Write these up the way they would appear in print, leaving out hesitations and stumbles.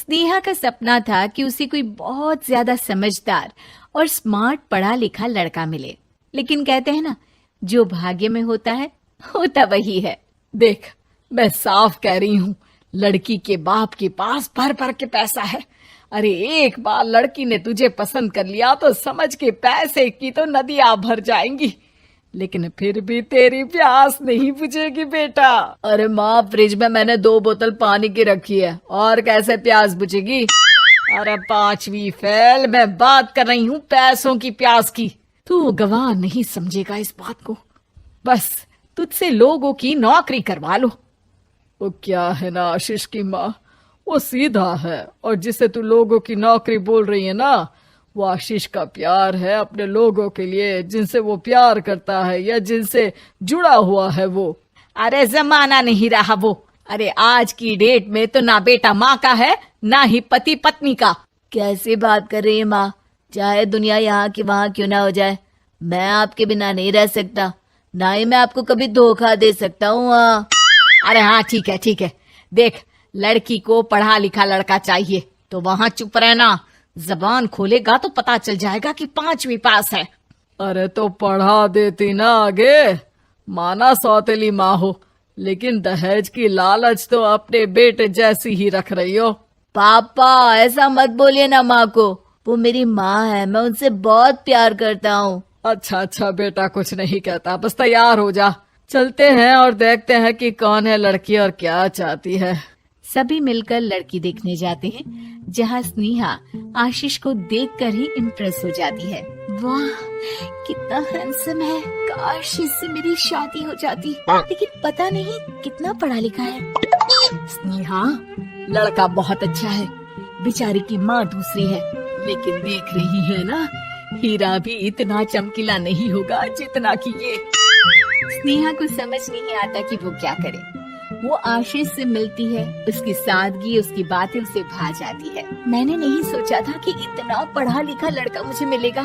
स्नेहा का सपना था कि उसे कोई बहुत ज्यादा समझदार और स्मार्ट पढ़ा लिखा लड़का मिले, लेकिन कहते हैं ना, जो भाग्य में होता है होता वही है। देख, मैं साफ कह रही हूँ, लड़की के बाप के पास भर भर के पैसा है। अरे एक बार लड़की ने तुझे पसंद कर लिया तो समझ के पैसे की तो नदियां भर जाएंगी, लेकिन फिर भी तेरी प्यास नहीं बुझेगी बेटा। अरे माँ, फ्रिज में मैंने 2 बोतल पानी की रखी है, और कैसे प्यास बुझेगी? अरे 5वीं फेल, मैं बात कर रही हूँ पैसों की प्यास की। तू गवाह नहीं समझेगा इस बात को। बस तुझसे लोगों की नौकरी करवा लो। वो क्या है ना आशीष की माँ, वो सीधा है, और जिसे तू लोगों की नौकरी बोल रही है ना, वो आशीष का प्यार है अपने लोगों के लिए, जिनसे वो प्यार करता है या जिनसे जुड़ा हुआ है वो। अरे जमाना नहीं रहा वो। अरे आज की डेट में तो ना बेटा माँ का है, ना ही पति पत्नी का। कैसी बात कर रही है माँ? चाहे दुनिया यहाँ की वहाँ क्यों ना हो जाए, मैं आपके बिना नहीं रह सकता, ना ही मैं आपको कभी धोखा दे सकता हूँ। अरे हाँ, ठीक है ठीक है। देख, लड़की को पढ़ा लिखा लड़का चाहिए तो वहाँ चुप रहना। जबान खोलेगा तो पता चल जाएगा कि 5वीं पास है। अरे तो पढ़ा देती ना आगे। माना सौतेली माँ हो, लेकिन दहेज की लालच तो अपने बेटे जैसी ही रख रही हो। पापा ऐसा मत बोलिए ना माँ को, वो मेरी माँ है, मैं उनसे बहुत प्यार करता हूँ। अच्छा अच्छा बेटा, कुछ नहीं कहता, बस तैयार हो जा, चलते हैं और देखते हैं कि कौन है लड़की और क्या चाहती है। सभी मिलकर लड़की देखने जाते हैं, जहाँ स्नेहा आशीष को देखकर ही इम्प्रेस हो जाती है। वाह, कितना हैंडसम है, काश इससे मेरी शादी हो जाती, लेकिन पता नहीं कितना पढ़ा लिखा है। स्नेहा, लड़का बहुत अच्छा है, बेचारी की माँ दूसरी है, लेकिन देख रही है ना, हीरा भी इतना चमकीला नहीं होगा जितना कि ये। स्नेहा को समझ नहीं आता कि वो क्या करे। वो आशीष से मिलती है, उसकी सादगी, उसकी बातें उसे भा जाती है। मैंने नहीं सोचा था कि इतना पढ़ा लिखा लड़का मुझे मिलेगा।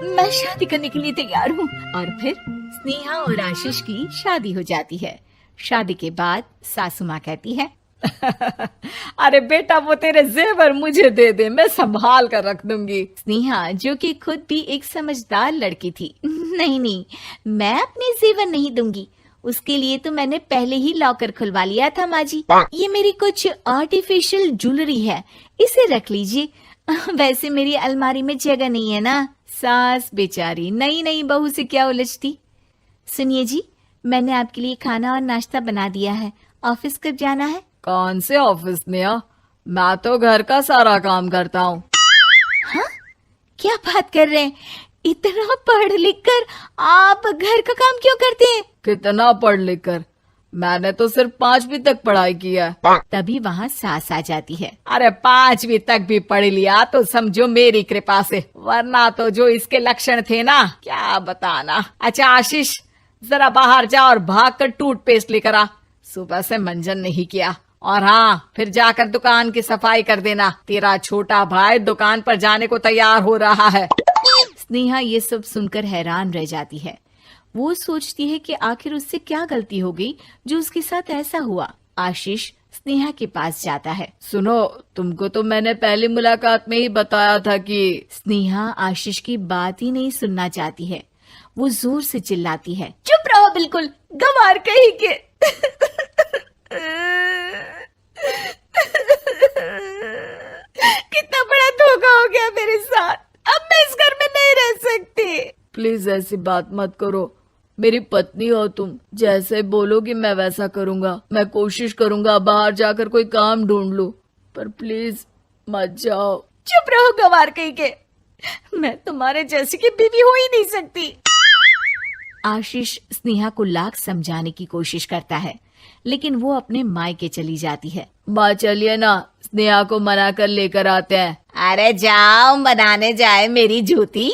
मैं शादी करने के लिए तैयार हूँ। और फिर स्नेहा और आशीष की शादी हो जाती है। शादी के बाद सासू माँ कहती है, अरे बेटा, वो तेरे जेवर मुझे दे दे, मैं संभाल कर रख दूंगी। स्नेहा, जो कि खुद भी एक समझदार लड़की थी, नहीं नहीं, मैं अपने जेवर नहीं दूंगी, उसके लिए तो मैंने पहले ही लॉकर खुलवा लिया था माँ जी। ये मेरी कुछ आर्टिफिशियल ज्वेलरी है, इसे रख लीजिए। वैसे मेरी अलमारी में जगह नहीं है ना। सास बेचारी नई नई बहू से क्या उलझती। सुनिए जी, मैंने आपके लिए खाना और नाश्ता बना दिया है। ऑफिस कब जाना है? कौन से ऑफिस नेहा, मैं तो घर का सारा काम करता हूँ। हाँ, क्या बात कर रहे हैं? इतना पढ़ लिख कर आप घर का काम क्यों करते हैं? कितना पढ़ लिख कर? मैंने तो सिर्फ 5वीं तक पढ़ाई की है। तभी वहाँ सास आ जाती है। अरे 5वीं तक भी पढ़ लिया तो समझो मेरी कृपा से, वरना तो जो इसके लक्षण थे ना, क्या बताना। अच्छा आशीष, जरा बाहर जा और भाग कर टूथपेस्ट लेकर आ, सुबह से मंजन नहीं किया। और हाँ, फिर जाकर दुकान की सफाई कर देना, तेरा छोटा भाई दुकान पर जाने को तैयार हो रहा है। स्नेहा ये सब सुनकर हैरान रह जाती है। वो सोचती है कि आखिर उससे क्या गलती हो गई जो उसके साथ ऐसा हुआ। आशीष स्नेहा के पास जाता है। सुनो, तुमको तो मैंने पहली मुलाकात में ही बताया था कि। स्नेहा आशीष की बात ही नहीं सुनना चाहती है। वो जोर से चिल्लाती है, चुप रहो बिल्कुल, गंवार कहीं के। कितना बड़ा धोखा हो गया मेरे साथ, अब मैं इस घर में नहीं रह सकती। प्लीज ऐसी बात मत करो, मेरी पत्नी हो तुम, जैसे बोलोगी मैं वैसा करूंगा। मैं कोशिश करूंगा बाहर जाकर कोई काम ढूंढ लूं, पर प्लीज मत जाओ। चुप रहो गंवार कहीं के, मैं तुम्हारे जैसी की बीवी हो ही नहीं सकती। आशीष स्नेहा को लाख समझाने की कोशिश करता है, लेकिन वो अपने मायके चली जाती है। माँ चलिए ना, स्नेहा को मना कर लेकर आते हैं। अरे जाओ, बनाने जाए मेरी जूती।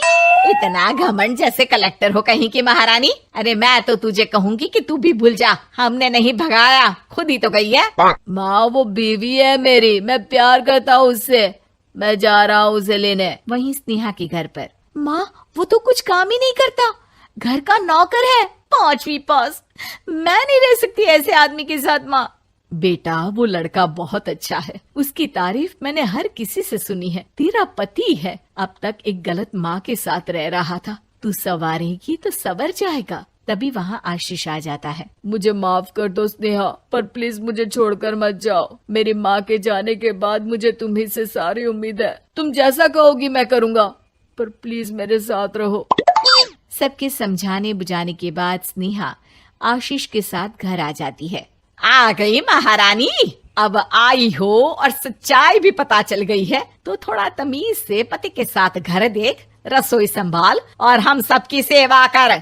इतना घमंड, जैसे कलेक्टर हो कहीं की महारानी। अरे मैं तो तुझे कहूंगी कि तू भी भूल जा, हमने नहीं भगाया, खुद ही तो गई है। माँ वो बीवी है मेरी, मैं प्यार करता हूँ उससे, मैं जा रहा हूँ उसे लेने। वहीं स्नेहा के घर पर, माँ वो तो कुछ काम ही नहीं करता, घर का नौकर है, 5वीं पास। मैं नहीं रह सकती ऐसे आदमी के साथ माँ। बेटा वो लड़का बहुत अच्छा है, उसकी तारीफ मैंने हर किसी से सुनी है। तेरा पति है, अब तक एक गलत माँ के साथ रह रहा था, तू संवारेगी तो संवर जाएगा। तभी वहाँ आशीष आ जाता है। मुझे माफ कर दो स्नेहा, पर प्लीज मुझे छोड़कर मत जाओ। मेरी माँ के जाने के बाद मुझे तुम्ही से सारी उम्मीद है। तुम जैसा कहोगी मैं करूँगा, पर प्लीज मेरे साथ रहो। सबके समझाने बुझाने के बाद स्नेहा आशीष के साथ घर आ जाती है। आ गई महारानी, अब आई हो और सच्चाई भी पता चल गई है, तो थोड़ा तमीज से पति के साथ घर देख, रसोई संभाल और हम सबकी सेवा कर।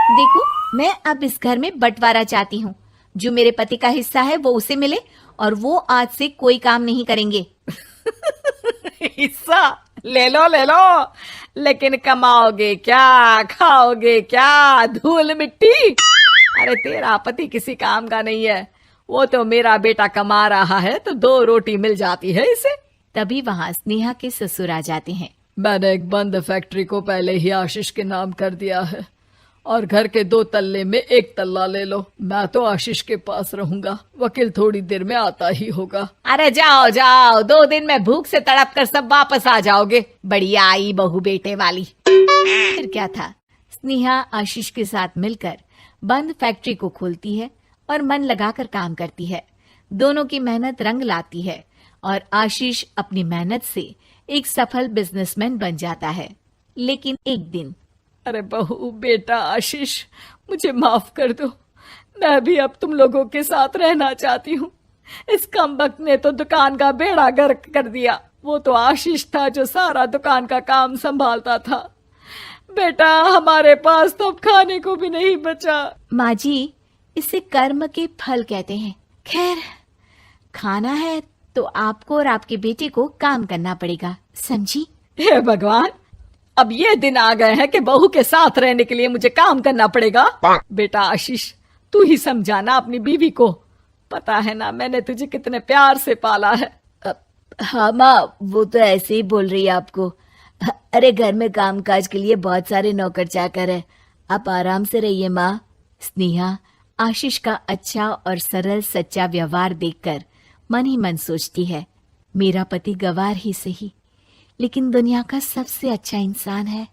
देखो, मैं अब इस घर में बंटवारा चाहती हूँ। जो मेरे पति का हिस्सा है वो उसे मिले और वो आज से कोई काम नहीं करेंगे। हिस्सा ले लो, लेकिन कमाओगे क्या, खाओगे क्या, धूल मिट्टी। अरे तेरा पति किसी काम का नहीं है, वो तो मेरा बेटा कमा रहा है तो 2 रोटी मिल जाती है इसे। तभी वहाँ स्नेहा के ससुर आ जाते हैं। मैंने एक बंद फैक्ट्री को पहले ही आशीष के नाम कर दिया है और घर के 2 तल्ले में 1 तल्ला ले लो। मैं तो आशीष के पास रहूंगा, वकील थोड़ी देर में आता ही होगा। अरे जाओ जाओ, 2 दिन में भूख से तड़प कर सब वापस आ जाओगे। बढ़िया आई बहू बेटे वाली। फिर क्या था, स्नेहा आशीष के साथ मिलकर बंद फैक्ट्री को खोलती है और मन लगाकर काम करती है। दोनों की मेहनत रंग लाती है और आशीष अपनी मेहनत से एक सफल बिजनेसमैन बन जाता है। लेकिन एक दिन, अरे बहू बेटा आशीष, मुझे माफ कर दो, मैं भी अब तुम लोगों के साथ रहना चाहती हूँ। इस कमबख्त ने तो दुकान का बेड़ा गर्क कर दिया। वो तो आशीष था जो सारा दुकान का काम संभालता था। बेटा हमारे पास तो अब खाने को भी नहीं बचा। माँ जी, इसे कर्म के फल कहते हैं। खैर, खाना है तो आपको और आपके बेटे को काम करना पड़ेगा, समझी? हे भगवान, अब ये दिन आ गए हैं कि बहू के साथ रहने के लिए मुझे काम करना पड़ेगा। बेटा आशीष, तू ही समझाना अपनी बीवी को। पता है ना मैंने तुझे कितने प्यार से पाला है। हाँ माँ, वो तो ऐसे ही बोल रही है आपको। अरे घर में कामकाज के लिए बहुत सारे नौकर चाकर है, आप आराम से रहिए माँ। स्नेहा आशीष का अच्छा और सरल सच्चा व्यवहार देखकर मन ही मन सोचती है, मेरा पति गवार ही सही, लेकिन दुनिया का सबसे अच्छा इंसान है।